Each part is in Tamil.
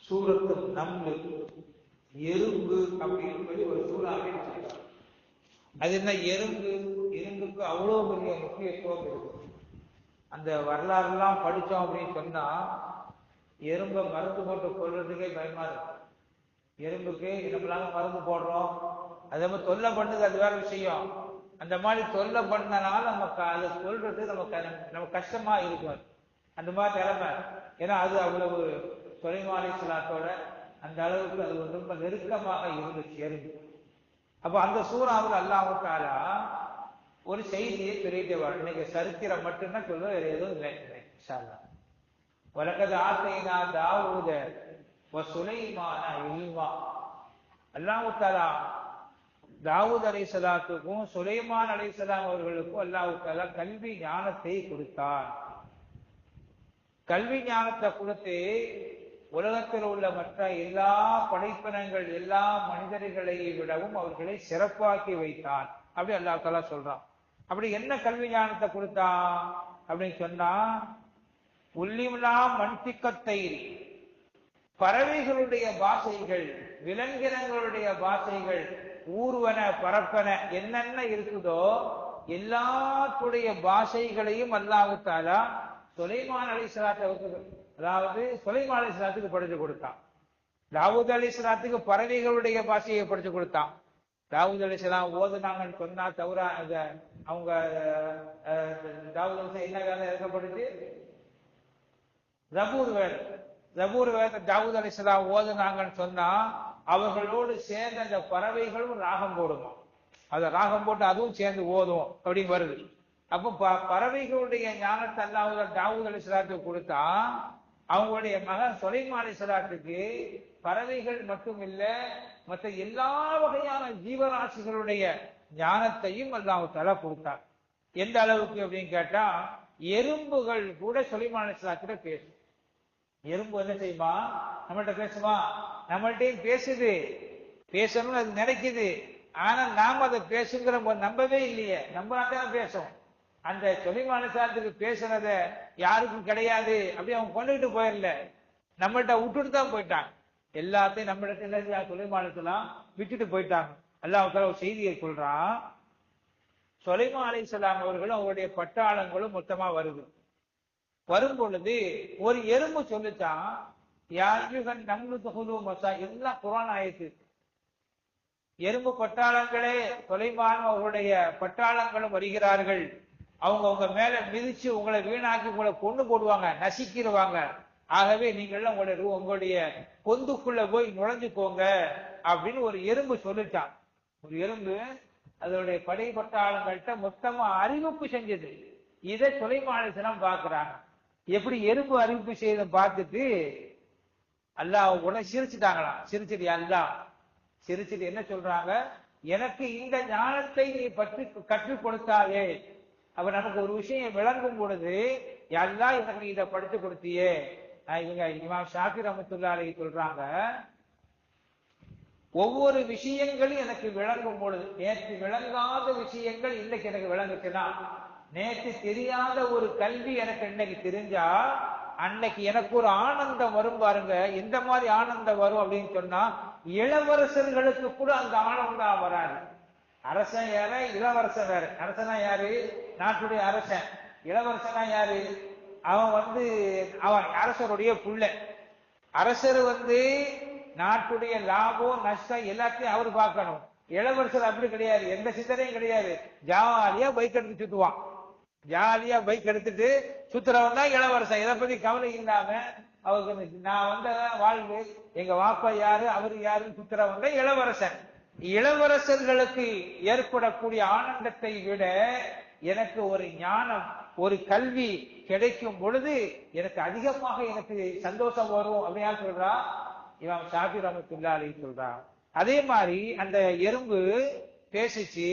சூரத்து நம்லு எறும்பு அப்படின்னு சொல்லி ஒரு சூறாவே சொல்றாங்க. அது என்ன எறும்பு? எறும்புக்கு அவ்வளவு பெரிய முக்கியத்துவம் இருக்கு. அந்த வரலாறுலாம் படித்தோம் அப்படின்னு சொன்னா எறும்பை மருந்து போட்டு கொள்றதுக்கே பயமா இருக்கு. எறும்புக்கு நம்மளால மருந்து போடுறோம், அதே மாதிரி தொல்லை பண்ணுது, அது வேற விஷயம். அந்த மாதிரி தொல்லை பண்ணனால நமக்கு அதை சொல்றது நம்ம கஷ்டமா இருக்கும். அந்த மாதிரி நிலைமை. ஏன்னா அது அவ்வளவு சுலைமான் அலைஹிஸ்ஸலாத்தோட அந்த அளவுக்கு அது ரொம்ப நெருக்கமாக இருந்துச்சு எறும்பு. அப்ப அந்த சூறாவில் அல்லாஹ் தஆலா ஒரு செய்தியை சொல்லிட்டே வர. இன்னைக்கு சரித்திரம் மட்டும்தான் சொல்லுவோம், வேற எதுவும் இல்லை. இன்ஷா அல்லாஹ். வலகத் ஆத்தைனா தாவூத வ சுலைமான இல்மா. அல்லாஹ் தஆலா தாவூத் அலைஹிஸ்ஸலாத்துக்கும் சுலைமான் அலைஹிஸ்ஸலாம் அவர்களுக்கும் அல்லாஹ் தஆலா கல்வி ஞானத்தை கொடுத்தார். கல்வி ஞானத்தை கொடுத்து உலகத்தில் உள்ள மற்ற எல்லா படைப்பினங்கள் எல்லா மனிதர்களை விடவும் அவர்களை சிறப்பாக்கி வைத்தான். அப்படி அல்லாஹ் தஆலா சொல்றான். அப்படி என்ன கல்வி ஞானத்தை கொடுத்தான் அப்படின்னு சொன்னா, உள்ளிம்லா மன்திக்கத்தை, பறவைகளுடைய பாஷைகள், விலங்கினங்களுடைய பாஷைகள், ஊர்வன பரப்பன என்னென்ன இருக்குதோ எல்லாத்துடைய பாஷைகளையும் அல்லாஹ் தஆலா சுலைமான் அலைஹிஸ்ஸலாத்துக்கு, அதாவது சுலைமான் அலைஹிஸ்ஸலாத்துக்கு படிச்சு கொடுத்தான். தாவூத் அலைஹிஸ்ஸலாத்துக்கு பறவைகளுடைய பாஷையை படிச்சு கொடுத்தான். தாவூத் அலைஹிஸ்ஸலாம் ஓதுனாங்கன்னு சொன்னா தௌரா அவங்க தாவூத் அலைஹிஸ்ஸலாம் என்ன வேலை இறக்கப்படுது? ஜபூர் வேலை. ஜபூர் வேலை தாவூத் அலைஹிஸ்ஸலாம் ஓதுனாங்கன்னு சொன்னா அவர்களோடு சேர்ந்த அந்த பறவைகளும் ராகம் போடுவோம். அதை ராகம் போட்டு அதுவும் சேர்ந்து ஓதுவோம் அப்படின்னு வருது. அப்போ பறவைகளுடைய ஞானத்தை அல்லாஹ் தாவூத் அலைஹிஸ்ஸலாத்துக்கு கொடுத்தா, அவங்களுடைய மகன் சுலைமான் அலைஹிஸ்ஸலாத்துக்கு பறவைகள் மட்டும் இல்ல மற்ற எல்லா வகையான ஜீவராசிகளுடைய ஞானத்தையும் அல்லாஹ் தஆலா கொடுத்தார். எந்த அளவுக்கு அப்படின்னு கேட்டா, எறும்புகள் கூட சுலைமான் அலைஹிஸ்ஸலாத்துல பேசும். எறும்பு என்ன செய்யுமா? நம்மள்ட்ட பேசுமா? நம்மள்ட்டையும் பேசுது, பேசணும்னு அது நினைக்குது. ஆனா நாம அதை பேசுங்கிற நம்பவே இல்லையே, நம்பினாத்தான் பேசும். அந்த சுலைமான் அலைஹிஸ்ஸலாத்துக்கு பேசுறத யாருக்கும் கிடையாது, அப்படி அவங்க கொண்டுகிட்டு போயிடல, நம்மள்ட்ட விட்டுட்டு தான் போயிட்டாங்க. எல்லாத்தையும் நம்மளிடத்துல சுலைமான் அலைஹிஸ்ஸலாம் விட்டுட்டு போயிட்டாங்க. அல்லாஹ் ஒரு செய்தியை சொல்றான். சுலைமான் அலைஹிஸ்ஸலாம் அவர்களும் அவருடைய பட்டாளங்களும் மொத்தமா வருது. வரும் பொழுது ஒரு எறும்பு சொல்லிச்சான், யாயுகன் நம்லு தகுலு மசா, எல்லாம் குர்ஆன் ஆயத்து. எறும்பு பட்டாளங்களே, சுலைமான் அவர்களுடைய பட்டாளங்களும் வருகிறார்கள், அவங்க மேல மிதிச்சு உங்களை வீணாக்கி உங்களை கொண்டு போடுவாங்க, நசிக்கிடுவாங்க. ஆகவே நீங்கள்லாம் உங்களுடைய பொந்துக்குள்ள போய் நுழைஞ்சுக்கோங்க அப்படின்னு ஒரு எறும்பு சொல்லிட்டான். ஒரு எறும்பு அதனுடைய படை பட்டாளங்கள்ட்ட மொத்தமா அறிவிப்பு செஞ்சது. இதை சுலைமான் அலைஹிஸ்ஸலாம் பார்க்கிறாங்க. எப்படி எறும்பு அறிவிப்பு செய்த பார்த்துட்டு அல்லாஹ் உடனே சிரிச்சுட்டாங்களாம். சிரிச்சுட்டு அல்லாஹ் சிரிச்சுட்டு என்ன சொல்றாங்க, எனக்கு இந்த ஞானத்தை நீ பற்றி கற்றுக் கொடுத்தாயே, அப்ப நமக்கு ஒரு விஷயம் விளங்கும் பொழுது அல்லாஹ் எனக்கு நீ இதை படித்து கொடுத்தியே. இவங்க இமாம் ஷாஃபி ரஹ்மத்துல்லாஹி அலைஹி சொல்றாங்க, ஒவ்வொரு விஷயங்களும் எனக்கு விளங்கும் பொழுது, நேற்று விளங்காத விஷயங்கள் இன்னைக்கு எனக்கு விளங்குச்சுன்னா, நேற்று தெரியாத ஒரு கல்வி எனக்கு இன்னைக்கு தெரிஞ்சா அன்னைக்கு எனக்கு ஒரு ஆனந்தம் வரும் பாருங்க. எந்த மாதிரி ஆனந்தம் வரும் அப்படின்னு சொன்னா, இளவரசர்களுக்கு கூட அந்த ஆனந்தம் வராது. அரசன் யார, இளவரசன் வேற. அரசனா யாரு? நாட்டுடைய அரசன். இளவரசனா யாரு? அவன் அவன் அரசருடைய புள்ள. அரசர் நாட்டுடைய லாபம் நஷ்டம் எல்லாத்தையும் அவர் பார்க்கணும். இளவரசர் அப்படி கிடையாது, எந்த சிந்தனையும் கிடையாது. ஜாலியா பைக் எடுத்து சுத்துவான். ஜாலியா பைக் எடுத்துட்டு சுத்துறவன் தான் இளவரசன். இதை பத்தி கவலை இல்லாம அவருக்கு நான் வந்த வாழ்வு, எங்க வாப்பா யாரு அவரு யாருன்னு சுத்துறவன் தான் இளவரசன். இளவரசர்களுக்கு ஏற்படக்கூடிய ஆனந்தத்தை விட எனக்கு ஒரு ஞானம், ஒரு கல்வி கிடைக்கும் பொழுது எனக்கு அதிகமாக எனக்கு சந்தோஷம் வரும் அப்படியா சொல்றா இமாம் ஷாஃபி ரஹ்மத்துல்லாஹி அலைஹி சொல்றா. அதே மாதிரி அந்த எறும்பு பேசிச்சு.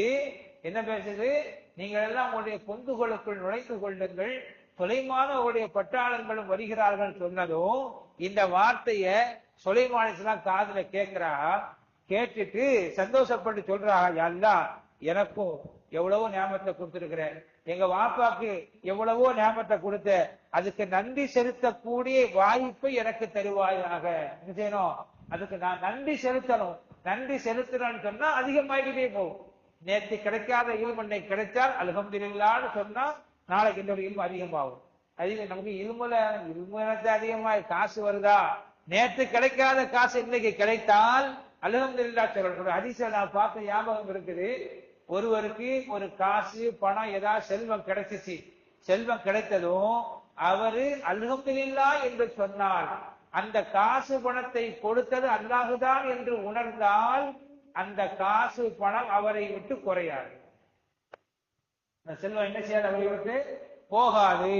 என்ன பேசுது? நீங்கள் எல்லாம் உங்களுடைய பொந்துகளுக்குள் நுழைந்து கொள்ளுங்கள், சுலைமான் அவருடைய பட்டாளங்களும் வருகிறார்கள் சொன்னதும் இந்த வார்த்தைய சுலைமான் அலைஹிஸ்ஸலாம் காதுல கேட்கிறா. கேட்டுட்டு சந்தோஷப்பட்டு சொல்றா, யா அல்லாஹ் எனக்கும் எவ்வளவோ ஞாபகத்தை கொடுத்திருக்கிறேன், எங்க வாப்பாக்கு எவ்வளவோ ஞாபகத்தை கொடுத்த, அதுக்கு நன்றி செலுத்தக்கூடிய வாய்ப்பை எனக்கு தருவாயாக. என்ன செய்யணும்? அதுக்கு நான் நன்றி செலுத்தணும். நன்றி செலுத்தணும்னு சொன்னா அதிகமாகிட்டே போகும். நேற்று கிடைக்காத இல்மு இன்னைக்கு கிடைச்சால் அல்ஹம்துலில்லாஹ்னு சொன்னா நாளைக்கு இன்னொரு இல்மு அதிகமாகும். அதிகம் நமக்கு இல்முனத்தை அதிகமாக காசு வருதா? நேற்று கிடைக்காத காசு இன்னைக்கு கிடைத்தால் அல்ஹம்துலில்லாஹ் சொல்லணும். ஹதீஸ்ல நான் பார்த்த ஞாபகம் இருக்குது, ஒருவருக்கு ஒரு காசு பணம் ஏதாவது செல்வம் கிடைச்சிச்சு, செல்வம் கிடைத்ததும் அவரு அல்ஹம்துலில்லாஹ் என்று சொன்னால், அந்த காசு பணத்தை கொடுத்தது அல்லாஹுதான் என்று உணர்ந்தால் அந்த காசு பணம் அவரை விட்டு குறையாது. செல்வம் என்ன செய்யாது? அவரை விட்டு போகாது,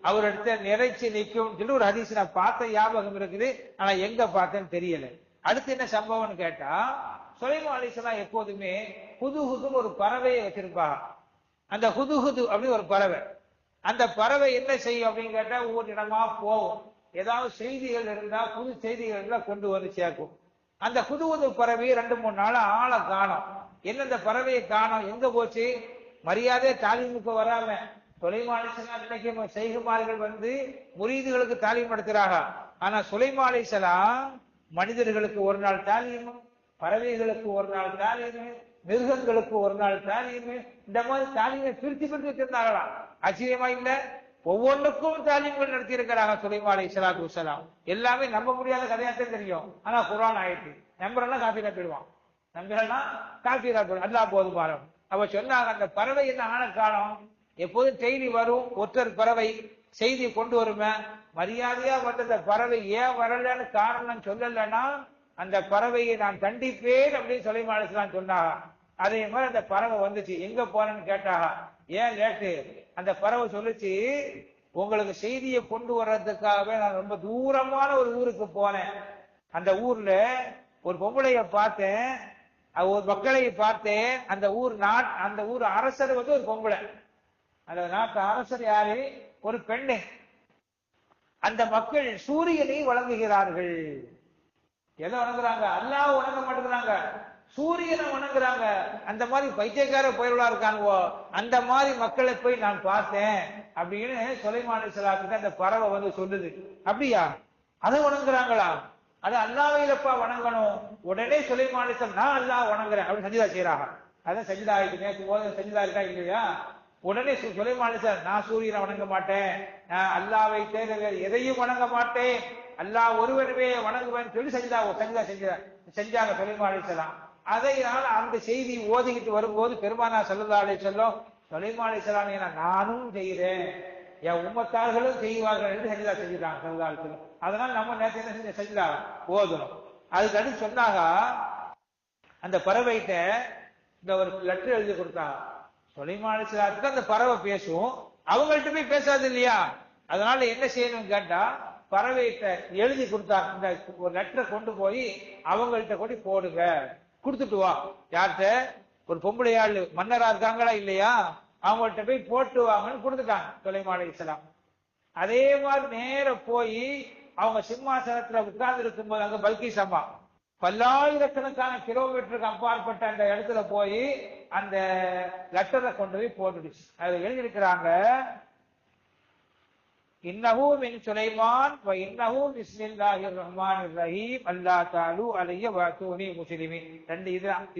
அவரிடத்த நிறைச்சி நிற்கும் சொல்லி ஒரு ஹதீஸ் நான் பார்த்த ஞாபகம் இருக்குது. ஆனா எங்க பார்த்தேன்னு தெரியல. அடுத்து என்ன சம்பவம்னு கேட்டா, சுலைமான் அலைஹிஸ்ஸலாம் எப்போதுமே ஹுதுஹுதுன்னு ஒரு பறவையை வச்சிருப்பாங்க. அந்த ஹுதுஹுது அப்படின்னு ஒரு பறவை, அந்த பறவை என்ன செய்யும் அப்படின்னு கேட்டா ஒவ்வொரு இடமா போகும். ஏதாவது செய்திகள் இருந்தா, புது செய்திகள் இருந்தா கொண்டு வந்து சேர்க்கும். அந்த ஹுதுஹுது பறவை 2-3 நாள் ஆளை காணோம். என்ன இந்த பறவையை காணோம், எங்க போச்சு? மரியாதை தாலீமுக்கு வராம சுலைமான் அலைஹிஸ்ஸலாம் இன்னைக்கு செய்குமார்கள் வந்து முரீதுகளுக்கு தாலீம் நடத்துறாங்க. ஆனா சுலைமான் அலைஹிஸ்ஸலாம் மனிதர்களுக்கு ஒரு நாள் தாலீம், பறவைகளுக்கு ஒரு நாள் தாலீம், மிருகங்களுக்கு ஒரு நாள் தாலீம், இந்த மாதிரி தாலீமை பிரித்து பிரித்து வச்சிருந்தாங்களாம். ஆச்சரியமா இல்ல? ஒவ்வொன்றுக்கும் தாலீம்கள் நடத்தி இருக்கிறாங்க சுலைமான் அலைஹிஸ்ஸலாத்து வஸ்ஸலாம். எல்லாமே நம்ப முடியாத கதையாத்தான் தெரியும். ஆனா குர்ஆன் ஆயிட்டு நம்புறா காப்பீரா போயிடுவான், நம்புறா காப்பீரா போயிடும். அல்லா போதும் பாருங்க. அவ சொன்னாங்க, அந்த பறவை என்ன ஆன காலம், எப்போதும் செய்தி வரும், ஒற்றர் பறவை செய்தி கொண்டு வருமே, மரியாதையா வந்த அந்த பறவை ஏன் வரலன்னு காரணம் சொல்லலைன்னா அந்த பறவையை நான் தண்டிப்பேன் அப்படின்னு சுலைமான் அலைஹிஸ்ஸலாம் சொன்னாங்க. அதே மாதிரி அந்த பறவை வந்துச்சு. எங்க போறேன்னு கேட்டாங்க, ஏன் லேட்டு? அந்த பறவை சொல்லுச்சு, உங்களுக்கு செய்தியை கொண்டு வர்றதுக்காகவே நான் ரொம்ப தூரமான ஒரு ஊருக்கு போனேன். அந்த ஊர்ல ஒரு பொம்பளைய பார்த்தேன், ஒரு மக்களை பார்த்தேன். அந்த ஊர் அரசர் வந்து ஒரு பொம்பளை. அந்த நாட்டு அரசர் யாரு? ஒரு பெண்ணு. அந்த மக்கள் சூரியனை வணங்குகிறார்கள். எதை வணங்குறாங்க? அல்லாஹ் வணங்க மாட்டேங்கிறாங்க, சூரியனை வணங்குறாங்க. அந்த மாதிரி பைத்தியக்கார போயிடலா இருக்கானுவோ, அந்த மாதிரி மக்களை போய் நான் பார்த்தேன் அப்படின்னு சுலைமான் அலைஹிஸ்ஸலாத்துக்கு அந்த பறவை வந்து சொல்லுது. அப்படியா? அதை வணங்குறாங்களா? அது அல்லாஹ்வைலப்பா வணங்கணும். உடனே சுலைமான் அலைஹிஸ்ஸலாம் நான் அல்லாஹ் வணங்குறேன் அப்படின்னு சஜிதா செய்யறாங்க. அதான் சஜிதா ஆயிட்டு. நேற்று போது சஜிதா இருக்கா இல்லையா? உடனே சுலைமான் அலைஹிஸ்ஸலாம் நான் சூரியனை வணங்க மாட்டேன், நான் அல்லாஹ்வை தவிர எதையும் வணங்க மாட்டேன், அல்லாஹ் ஒருவனவே வணங்குவேன் சொல்லி செஞ்சாங்க சுலைமான் அலைஹிஸ்ஸலாம். அதையால் அந்த செய்தி ஓதிக்கிட்டு வரும்போது பெருமானார் ஸல்லல்லாஹு அலைஹி வஸல்லம் சுலைமான் அலைஹிஸ்ஸலாம் நானும் செய்கிறேன், என் உம்மத்தார்களும் செய்வார்கள் என்று சஜிதா செஞ்சுட்டாங்க ஸல்லல்லாஹு அலைஹி வஸல்லம். அதனால நம்ம நேற்று என்ன செஞ்ச சஜிதா ஓதணும். அதுக்கு அடுத்து சொன்னாங்க, அந்த பறவைகிட்ட இந்த ஒரு லெட்டர் எழுதி கொடுத்தாங்க. சுலைமான் அலைஹிஸ்ஸலாத்துக்கு அந்த பறவை பேசும், அவங்கள்ட்ட போய் பேசாது இல்லையா? அதனால என்ன செய்யணும்னு கேட்டா பறவைகிட்ட எழுதி கொடுத்தாங்க. இந்த ஒரு லெட்டரை கொண்டு போய் அவங்கள்ட்ட கொண்டு போடுங்க, கொடுத்துட்டு வா. யார்கிட்ட? ஒரு பொம்பளையாள் மன்னரா இருக்காங்களா இல்லையா, அவங்கள்ட்ட போய் போட்டு வாங்கன்னு கொடுத்துட்டாங்க சுலைமான் அலைஹிஸ்ஸலாம். அதே மாதிரி நேர போய் அவங்க சிம்மாசனத்துல உட்கார்ந்து இருக்கும்போது அங்க பல்கீஸ் அம்மா பல்லாயிரக்கணக்கான கிலோமீட்டருக்கு அப்பாற்பட்ட அந்த இடத்துல போய் அந்த லெட்டரை கொண்டு போய் போட்டுடுச்சு. அது எழுதியிருக்கிறாங்க, இன்னஹு மின் சுலைமான் வ இன்னஹு பிஸ்மில்லாஹிர் ரஹ்மானிர் ரஹீம் அல்லா தஆலு அலைய வஅதூனி முஸ்லிமீன். ரெண்டு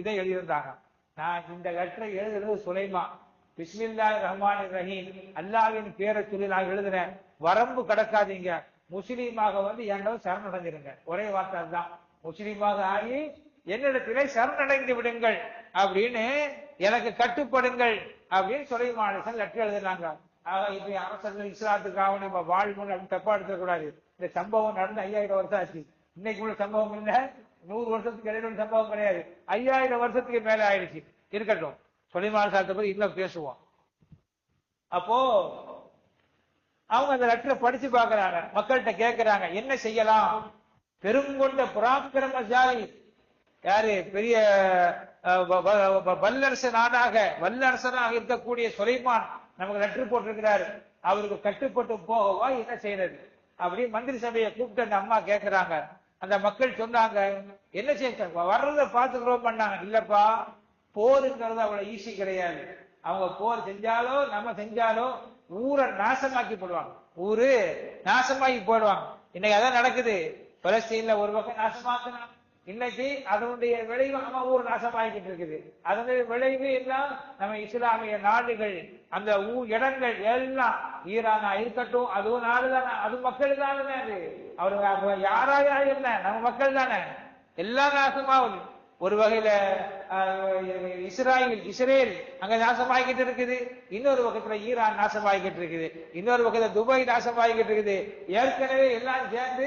இதை எழுதியிருந்தாங்க. நான் இந்த லெட்டரை எழுதுறது சுலைமான், பிஸ்மில்லாஹிர் ரஹ்மானிர் ரஹீம் அல்லாஹ்வின் பேரை சொல்லி நான் எழுதுறேன், வரம்பு கடக்காதீங்க, முஸ்லீமாக வந்து என்னோட சரணடைஞ்சிருங்க. ஒரே வார்த்தை தான், முஸ்லீமாக ஆகி என்னிடத்திலே சரணடைந்து விடுங்கள் அப்படின்னு, எனக்கு கட்டுப்படுங்கள் அப்படின்னு சுலைமான் அலைஹிஸ்ஸலாம் லெட்டர் எழுதுனாங்க. இப்ப அரசர்கள் இஸ்லாத்துக்காக நம்ம வாழ்மொழி அப்படின்னு தப்பா எடுத்துக்கூடாது. இந்த சம்பவம் நடந்து 5000 வருஷம் ஆச்சு. இன்னைக்கு உள்ள சம்பவம் இல்ல, 100 வருஷத்துக்கு இடையில சம்பவம் கிடையாது, 5000 வருஷத்துக்கு மேல ஆயிடுச்சு. இருக்கட்டும், சுலைமான் அலைஹிஸ்ஸலாத்தை பத்தி இன்னும் பேசுவோம். அப்போ அவங்க அந்த லெட்டரை படிச்சு பாக்குறாங்க, மக்கள்கிட்ட கேட்கிறாங்க என்ன செய்யலாம். பெருங்கொண்ட பராக்கிரமசாலி யாரு? பெரிய வல்லரசனாக இருக்கக்கூடிய சுலைமான் நமக்கு லெட்டர் போட்டிருக்கிறாரு, அவருக்கு கட்டுப்பட்டு போகவா என்ன செய்யறது அப்படி மந்திரி சபையை கூப்பிட்டு அந்த அம்மா கேட்கிறாங்க. அந்த மக்கள் சொன்னாங்க, என்ன செய்ய வர்றதை பார்த்துக்கிறோம் பண்ணாங்க. இல்லப்பா, போருங்கிறது அவ்வளவு ஈஸி கிடையாது. அவங்க போர் செஞ்சாலோ நம்ம செஞ்சாலோ ஊரை நாசமாக்கி போடுவாங்க, ஊரு நாசமாக்கி போடுவாங்க. இன்னைக்கு அதான் நடக்குது. பலஸ்தீன்ல ஒரு பக்கம் நாசமாக்கணும், இன்னைக்கு அதனுடைய விளைவு நம்ம ஊர் நாசமாகிக்கிட்டு இருக்குது. அதனுடைய விளைவு எல்லாம் நம்ம இஸ்லாமிய நாடுகள், அந்த இடங்கள் எல்லாம், ஈரானா இருக்கட்டும், அதுவும் நாடுதானே, அது மக்கள் தானே, அது அவரு யாராயா என்ன, நம்ம மக்கள் தானே, எல்லாம் நாசமாகுது. ஒரு வகையில இஸ்ரேல் அங்க நாசமாகிக்கிட்டு இருக்குது, இன்னொரு பக்கத்துல ஈரான் நாசமாகிக்கிட்டு இருக்குது, இன்னொரு பக்கத்துல துபாய் நாசமாகிக்கிட்டு இருக்குது. ஏற்கனவே எல்லாம் சேர்ந்து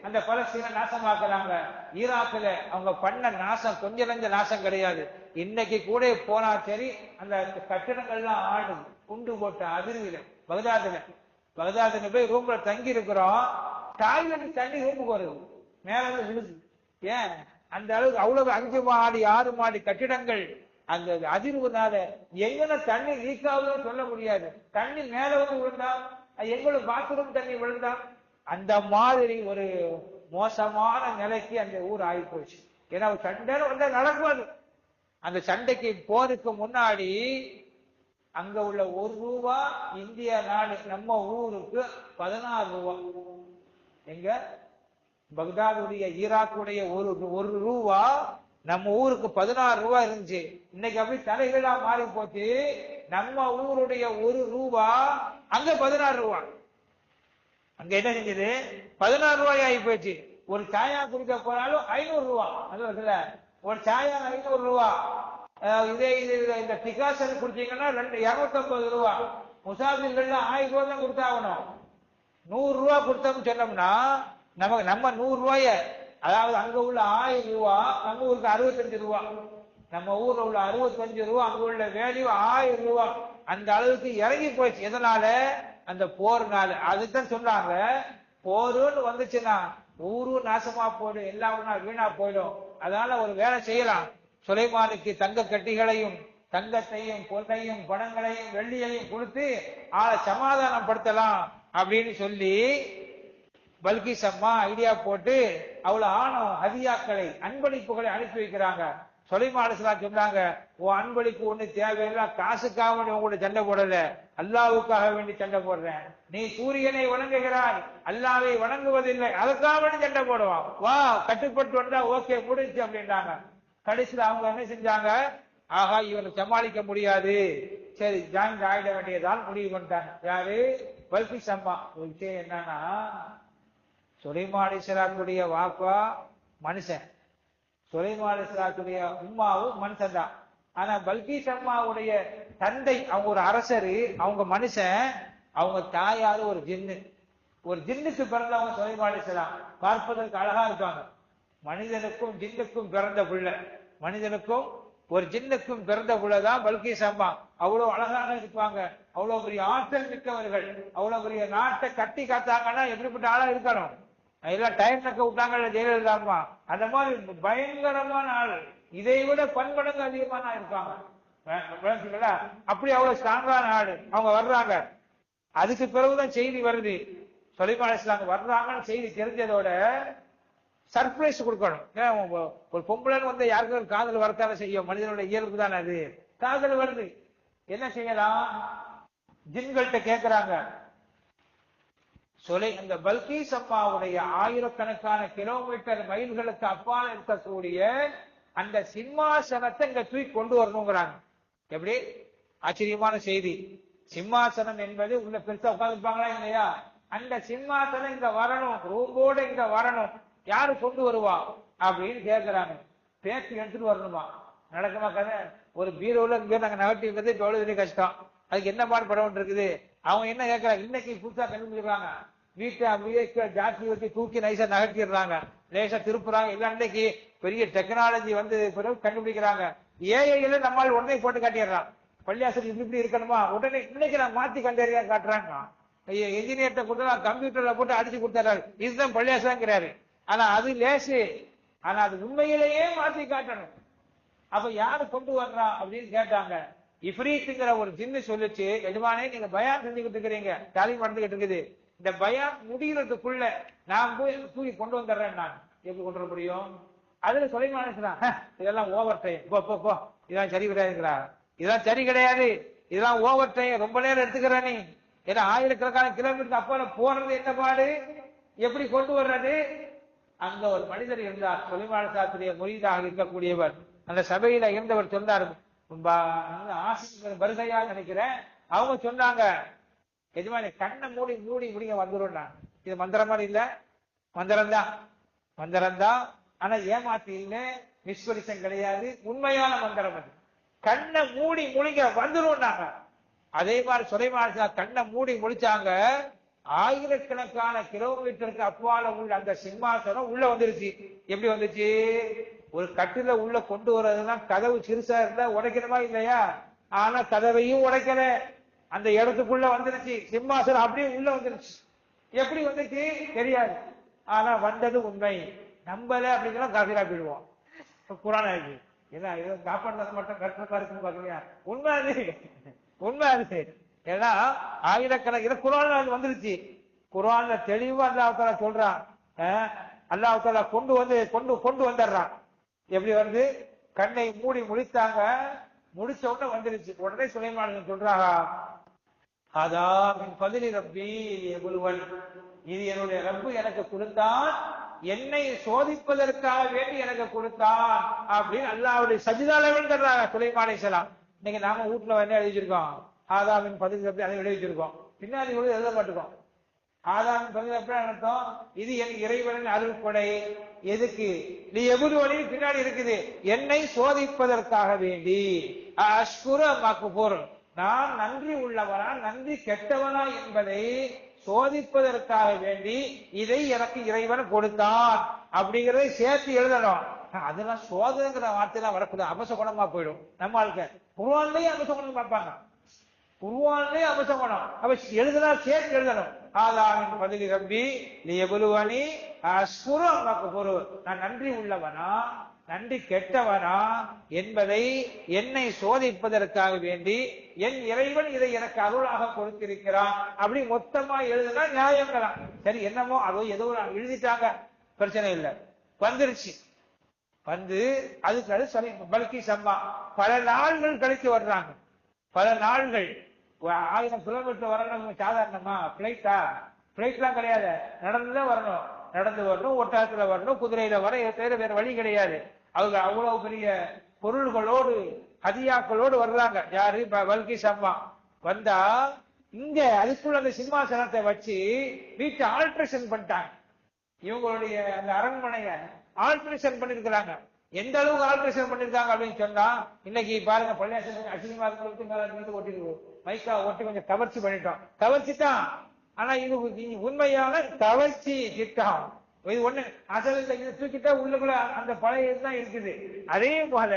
அந்த பலஸ்தீனை நாசமாக்குறாங்க. ஈராக்ல அவங்க பண்ண நாசம் கொஞ்சம் நஞ்ச நாசம் கிடையாது. இன்னைக்கு கூட போனா சரி, அந்த கட்டிடங்கள்லாம் ஆடுது, குண்டு போட்ட அதிர்வில. பகதாதுல போய் ரூம்ல தங்கி இருக்கிறோம், டாய்லெட் தண்ணி ரூமுக்கு வருது, மேல விழுது. ஏன் அந்த அளவுக்கு? அவ்வளவு 5 மாடி 6 மாடி கட்டிடங்கள் அந்த அதிர்வுனால எங்கன தண்ணி லீக் ஆகுதுன்னு சொல்ல முடியாது. தண்ணி மேல வந்து விழுந்தா, எங்களோட பாத்ரூம் தண்ணி விழுந்தா, அந்த மாதிரி ஒரு மோசமான நிலைக்கு அந்த ஊர் ஆகி போச்சு. ஏன்னா சண்டை வந்தா நடக்கும். அந்த சண்டைக்கு போறதுக்கு முன்னாடி அங்க உள்ள 1 ரூபா இந்திய நாடு நம்ம ஊருக்கு 16 ரூபா. எங்க பக்தாதுடைய ஈராக்குடைய ஒரு ரூபா நம்ம ஊருக்கு 16 ரூபா இருந்துச்சு. இன்னைக்கு அப்படி தலைகளா மாறி போச்சு. நம்ம ஊருடைய 1 ரூபா அங்க 16 ரூபா. அங்க என்ன செஞ்சது? 16 ரூபாய் ஆகி போச்சு. ஒரு சாயா குடிக்க போனாலும் 500 ரூபா. அது ஒரு சாயா 500 ரூபா. இதே இந்த டிகாசன் குடிச்சீங்கன்னா 250 ரூபா. முசாஃபிர்கள் 1000 ரூபா தான் கொடுத்தாகணும். 100 ரூபா கொடுத்தோம்னு சொன்னோம்னா நம்ம 100 ரூபாய, அதாவது அங்க உள்ள 1000 ரூபா, நம்ம ஊருக்கு 65 ரூபா. நம்ம ஊர்ல உள்ள 65 ரூபா, அங்க உள்ள வேல்யூ 1000 ரூபா. அந்த அளவுக்கு இறங்கி போயிடுச்சு. எதனால? அந்த போர்னால. அதுதான் சொன்னாங்க, போருன்னு வந்துச்சுன்னா ஊரு நாசமா போயிடும், எல்லாம் வீணா போயிடும். அதனால ஒரு வேலை செய்யலாம், சுலைமானுக்கு தங்க கட்டிகளையும் தங்கத்தையும் பொன்னையும் பணங்களையும் வெள்ளியையும் கொடுத்து ஆளை சமாதானம் படுத்தலாம் அப்படின்னு சொல்லி பல்கிஸ் அம்மா ஐடியா போட்டு அவ்வளவு ஆணவம் ஹதியாக்களை, அன்பளிப்புகளை அனுப்பி வைக்கிறாங்க. சுலைமான் அலைஹிஸ்ஸலாம் சொன்னாங்க, ஓ அன்பளிப்பு ஒண்ணு தேவையில்லை, காசுக்காக வேண்டி உங்களோட சண்டை போடல, அல்லாஹ்வுக்காக வேண்டி சண்டை போடுறேன். நீ சூரியனை வணங்குகிறாய், அல்லாஹ்வை வணங்குவதில்லை, அதுக்காக வேண்டி சண்டை போடுவான். வா கட்டுப்பட்டு வந்தா ஓகே முடிஞ்சு அப்படின்றாங்க. கடைசியில் அவங்க என்ன செஞ்சாங்க? ஆகா இவனை சமாளிக்க முடியாது, சரி ஜாயின் ஆயிட வேண்டியதான் முடிவு பண்ணிட்டாங்க. யாரு? பல்கிஸ் அம்மா. ஒரு விஷயம் என்னன்னா, சுலைமான் அலைஹிஸ்ஸலாத்துடைய வாப்பா மனுஷன், சுலைமான் அலைஹிஸ்ஸலாத்துடைய உம்மாவும் மனுஷன் தான். ஆனா பல்கிஸ் அம்மாவுடைய தந்தை அவங்க ஒரு அரசரு, அவங்க மனுஷன், அவங்க தாயாரு ஒரு ஜின்னு. ஒரு ஜின்னுக்கு பிறந்தவங்க சுலைமான் அலைஹிஸ்ஸலாம். பார்ப்பதற்கு அழகா இருக்காங்க. மனிதனுக்கும் ஜின்னுக்கும் பிறந்த பிள்ளை, மனிதனுக்கும் ஒரு ஜின்னுக்கும் பிறந்த பிள்ளைதான் பல்கிஸ் அம்மா. அவ்வளவு அழகாக இருப்பாங்க, அவ்வளவு பெரிய ஆற்றல் மிக்கவர்கள், அவ்வளவு பெரிய நாட்டை கட்டி காத்தாங்கன்னா எப்படிப்பட்ட ஆளா இருக்கணும். எல்லாம் டைம் நக்க விட்டாங்க ஜெயலலிதா அம்மா, அந்த மாதிரி பயங்கரமான ஆள், இதை விட பன்மடங்கு அதிகமான இருப்பாங்க. அப்படி அவ்வளவு ஸ்ட்ராங்கான ஆளு. அவங்க வர்றாங்க, அதுக்கு பிறகுதான் செய்தி வருது, சுலைமான் அலைஹிஸ்ஸலாம் வர்றாங்கன்னு செய்தி தெரிஞ்சதோட சர்ப்ரைஸ் கொடுக்கணும். ஒரு பொம்பளைன்னு வந்து யாருக்கும் காதல் வரத்தானே செய்யும், மனிதனுடைய இயல்பு தானே அது. காதல் வருது, என்ன செய்யலாம்? ஜின்கள்கிட்ட கேட்கிறாங்க. அந்த பல்கிஸ் அம்மாவுடைய ஆயிரக்கணக்கான கிலோமீட்டர் மைல்களுக்கு அப்பால் இருக்கக்கூடிய அந்த சிம்மாசனத்தை இங்க தூக்கி கொண்டு வரணுங்கிறாங்க. எப்படி ஆச்சரியமான செய்தி! சிம்மாசனம் என்பது உள்ள பெருசா உட்கார்ந்துருப்பாங்களா இல்லையா? அந்த சிம்மாசனம் இங்க வரணும், ரூம்போட இங்க வரணும். யாரு கொண்டு வருவா அப்படின்னு கேட்கிறாங்க. பேச்சு எடுத்துட்டு வரணுமா? நடக்குமா கதை? ஒரு பீரோல இங்க நாங்க நகர்த்தி இருக்கிறது தொழுது கஷ்டம், அதுக்கு என்ன பாடுபட வேண்டிய இருக்குது. அவங்க என்ன கேட்கறாங்க? இன்னைக்கு புதுசா கண்டுபிடிக்கிறாங்க, வீட்டை அப்படியே ஜாஸ்தி வச்சு தூக்கி நைசா நகர்த்திடுறாங்க, லேசா திருப்புறாங்க. எல்லாம் இன்னைக்கு பெரிய டெக்னாலஜி வந்து பிறகு கண்டுபிடிக்கிறாங்க. ஏஐல நம்மால் உடனே போட்டு காட்டிடுறான். பள்ளியாசல் இப்படி இருக்கணுமா, உடனே இன்னைக்கு நான் மாத்தி கண்டறியா காட்டுறாங்க. என்ஜினியர்கிட்ட கொடுத்தா கம்ப்யூட்டர்ல போட்டு அடிச்சு கொடுத்துறாரு, இதுதான் பள்ளியாசங்கிறாரு. ஆனா அது லேசு, ஆனா அது உண்மையிலேயே மாத்தி காட்டணும். அப்ப யாரு கொண்டு வர்றா அப்படின்னு கேட்டாங்க. இஃப்ரீத்துங்கிற ஒரு ஜின்னு சொல்லிச்சு, எஜமானே நீங்க பயான் செஞ்சுக்கிட்டு இருக்கிறீங்க, தாலீம் நடந்துகிட்டு இருக்குது, இந்த பயான் முடிகிறதுக்குள்ள நான் போய் தூக்கி கொண்டு வந்துடுறேன். நான் எப்படி கொண்டு வர முடியும்? அதுல சுலைமான் அலைஹிஸ்ஸலாம் இதெல்லாம் ஓவர் டைம், போ இதான் சரி கிடையாதுங்கிறா. இதெல்லாம் சரி கிடையாது, இதெல்லாம் ஓவர் டைம், ரொம்ப நேரம் எடுத்துக்கிற நீ. ஏன்னா ஆயிரக்கணக்கான கிலோமீட்டர் அப்பால போறது என்ன பாடு, எப்படி கொண்டு வர்றது? அங்க ஒரு மனிதர் இருந்தார், சுலைமான் சாத்திரிய முரீதாக இருக்கக்கூடியவர். அந்த சபையில இருந்தவர் சொன்னார், வருகையா நினைக்கிறேன். அவங்க சொன்னாங்க, எஜமானி கண்ணை மூடி மூடி முடிங்க வந்துடும். இது மந்திரம் மாதிரி இல்ல, மந்திரம் தான். ஆனா ஏமாத்தி இல்லை, நிஸ்வரிசம் கிடையாது, உண்மையான மந்திரம் அது. கண்ணை மூடி முழிங்க வந்துடும். அதே மாதிரி சுலைமான் கண்ணை மூடி முடிச்சாங்க. ஆயிரக்கணக்கான கிலோமீட்டருக்கு அப்பால உள்ள அந்த சிம்மாசனம் உள்ள வந்துருச்சு. எப்படி வந்துச்சு? ஒரு கட்டில உள்ள கொண்டு வர்றதுன்னா கதவு சிறுசா இருந்தா உடைக்கணுமா இல்லையா? ஆனா கதவையும் உடைக்கல, அந்த இடத்துக்குள்ள வந்துருச்சு. சிம்மாசனம் அப்படியே உள்ள வந்துருச்சு. எப்படி வந்துச்சு தெரியாது, ஆனா வந்தது உண்மை. நம்பல அப்படின்னா காபிரா போயிடுவோம். குரான் ஆகி ஏன்னா காப்பாடுறது மட்டும் கரெக்டா இருக்குன்னு பாக்கலையா? உண்மை அது, உண்மை அது. ஏன்னா ஆயிரக்கணக்கில் குரான் வந்துருச்சு. குரான்ல தெளிவா அல்லாஹ் தஆலா சொல்றான். அல்லாஹ் தஆலா கொண்டு வந்துடுறான். எப்படி வந்து கண்ணை மூடி முடித்தாங்க, முடிச்ச உடனே வந்துருச்சு. உடனே சுலைமான் சொல்றாங்க, அதான் பதிலி ரப்பி எவ்வளவன், இது என்னுடைய ரப்பு எனக்கு கொடுத்தான், என்னை சோதிப்பதற்காக வேண்டி எனக்கு கொடுத்தான் அப்படின்னு அல்லாஹ்வுடைய சஜிதால விழுந்துடுறாங்க சுலைமான் அலைஹிஸ்ஸலாம். இன்னைக்கு நாம வீட்டுல என்ன எழுதி வச்சிருக்கோம்? ஆதாமின் பதில் ரப்பி அதை எழுதி வச்சிருக்கோம், பின்னாடி கூட எழுத மாட்டோம். ஆதாமின் பதில் ரப்பி அர்த்தம் இது என் இறைவனின் அருள்கொடை. எதுக்கு? நீ எவ்வளவு வழி பின்னாடி இருக்குது, என்னை சோதிப்பதற்காக வேண்டி. அஷ்குர மக்பூர், நான் நன்றி உள்ளவனா நன்றி கெட்டவனா என்பதை சோதிப்பதற்காக வேண்டி இதை எனக்கு இறைவன் கொடுத்தான் அப்படிங்கறதை சேர்த்து எழுதணும். அதெல்லாம் சோதனைங்கிற வார்த்தைலாம் வரக்கூடாது, அபசகுணமா போயிடும். நம்ம ஆளுக்கு குர்ஆன்லயே அபசகுணம் பார்ப்பாங்க, குர்ஆன்லயே அபசகுணம். அப்ப எழுதுனா சேர்த்து எழுதணும். ஆதாமின் பதிலி ரப்பி லியபுலுவனி அஷ்குர மக்பூர், நான் நன்றி உள்ளவனா நன்றி கெட்டவனா என்பதை என்னை சோதிப்பதற்காக வேண்டி என் இறைவன் இதை எனக்கு அருளாக கொடுத்திருக்கிறான் அப்படி மொத்தமா எழுதுனா நியாயங்களாம். சரி என்னமோ அதோ ஏதோ எழுதிட்டாங்க, பிரச்சனை இல்லை, வந்துருச்சு. வந்து அதுக்கு சரி பல்கிஸ் அம்மா பல நாள்கள் கழித்து வர்றாங்க. பல நாள்கள், 1000 கிலோமீட்டர் வரணும் சாதாரணமா? பிளைட்லாம் கிடையாது, நடந்துதான் வரணும். நடந்து வரணும், ஒட்டகத்துல வரணும், குதிரையில வர வேற வழி கிடையாது. அவங்க அவ்வளவு பெரிய பொருள்களோடு ஹதியாக்களோடு வர்றாங்க. யாரு? பல்கிஸ் அம்மா. வந்தா இங்க அதுக்குள்ள அந்த சிம்மாசனத்தை வச்சு வீட்டை ஆல்ட்ரேஷன் பண்ணிட்டாங்க. இவங்களுடைய அந்த அரண்மனைய ஆல்ட்ரேஷன் பண்ணிருக்கிறாங்க. எந்த அளவுக்கு ஆல்ட்ரேஷன் பண்ணிருக்காங்க அப்படின்னு சொன்னா, இன்னைக்கு பாருங்க பள்ளியாசன் அசிங்கமா ஒட்டி மைக்கா ஒட்டி கொஞ்சம் கவர்ச்சி பண்ணிட்டோம். கவர்ச்சி தான், ஆனா இது உண்மையான கவர்ச்சி திட்டம். இது ஒண்ணு அசல் இது தூக்கிட்டா உள்ளுக்குள்ள அந்த பழைய தான் இருக்குது. அதே போல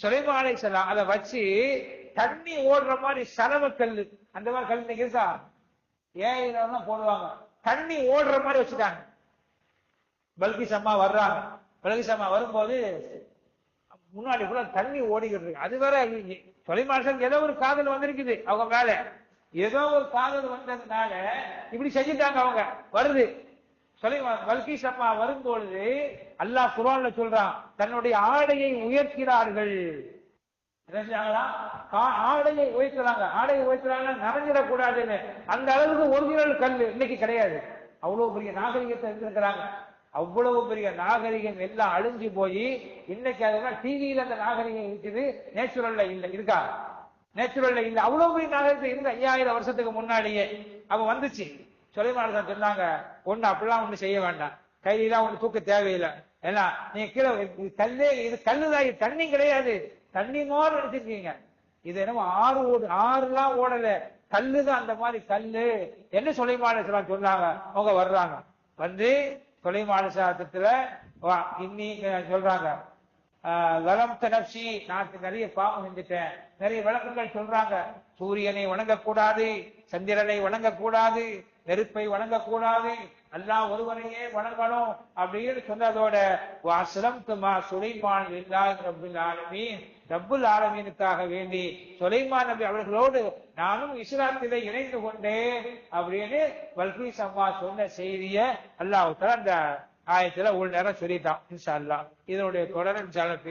சுலைமான் அலைஹிஸ்ஸலாம் அதை வச்சு தண்ணி ஓடுற மாதிரி சலவ கல்லு, அந்த மாதிரி கல் இன்னைக்கு இருக்கா? ஏன் போடுவாங்க, தண்ணி ஓடுற மாதிரி வச்சுட்டாங்க. பல்கிஸ் அம்மா வர்றாங்க. பல்கிஸ் அம்மா வரும்போது முன்னாடி கூட தண்ணி ஓடிக்கிட்டு இருக்கு. அது வேற சுலைமான் ஏதோ ஒரு காதல் வந்திருக்குது அவங்க மேல, ஏதோ ஒரு காதல் வந்ததுனால இப்படி செஞ்சுட்டாங்க. அவங்க வருது பல்கிஸ் அம்மா வரும்பொழுது அல்லாஹ் குர்ஆன்ல சொல்றான், தன்னுடைய ஆடையை உயர்த்தினார்கள். ஆடையை உயர்த்துறாங்க, ஆடையை உயர்த்துறாங்க நனைஞ்சிடக்கூடாதுன்னு. அந்த அளவுக்கு ஒரிஜினல் கல் இன்னைக்கு கிடையாது. அவ்வளவு பெரிய நாகரிகத்தை இருந்திருக்கிறாங்க. அவ்வளவு பெரிய நாகரிகம் எல்லாம் அழிஞ்சு போய் இன்னைக்கு அதெல்லாம் டிவியில அந்த நாகரிகம் இருக்குது, நேச்சுரல்ல இல்ல. இருக்கா? நேச்சுரல்ல இல்ல. அவ்வளவு பெரிய நாகரிகம் இருந்து 5000 வருஷத்துக்கு முன்னாடியே அவ வந்துச்சு. சுலைமான் சொன்னாங்க, ஒண்ணு அப்படிலாம் ஒண்ணு செய்ய வேண்டாம், கையிலாம் ஒண்ணு தூக்க தேவையில்லை. ஏன்னா நீங்க கீழே கல்லே, இது கல்லுதான், இது தண்ணி கிடையாது, தண்ணி மாதிரி எடுத்துருக்கீங்க. இது என்னமோ ஆறுலாம் ஓடல, கல்லுதான், அந்த மாதிரி கல்லு என்ன சுலைமான் சொன்னாங்க. அவங்க வர்றாங்க. வந்து சுலைமான் சாத்தத்துல இன்னி சொல்றாங்க, வலம்த நப்சி, நான் நிறைய பாவம் செஞ்சுட்டேன். நிறைய விளக்கங்கள் சொல்றாங்க. சூரியனை வணங்கக்கூடாது, சந்திரனை வணங்கக்கூடாது, நெருப்பை வணங்கக்கூடாது, அல்லாஹ் ஒருவனையே வணங்கணும் அப்படின்னு சொன்னதோட வஸலம்துமா சுலைமான் லில்லாஹி ரப்பில் ஆலமீன், ரப்புல் ஆலமீனுக்காக வேண்டி சுலைமான் நபி அவர்களோடு நானும் இஸ்லாத்திலே இணைந்து கொண்டேன் அப்படின்னு பல்கிஸ் அம்மா சொன்ன செய்தியை அல்லாஹ் தஆலா அந்த ஆயத்துல உள் நேரம் சொல்லிட்டான். இன்ஷா அல்லாஹ் இதனுடைய தொடர் இன்ஷா அல்லாஹ்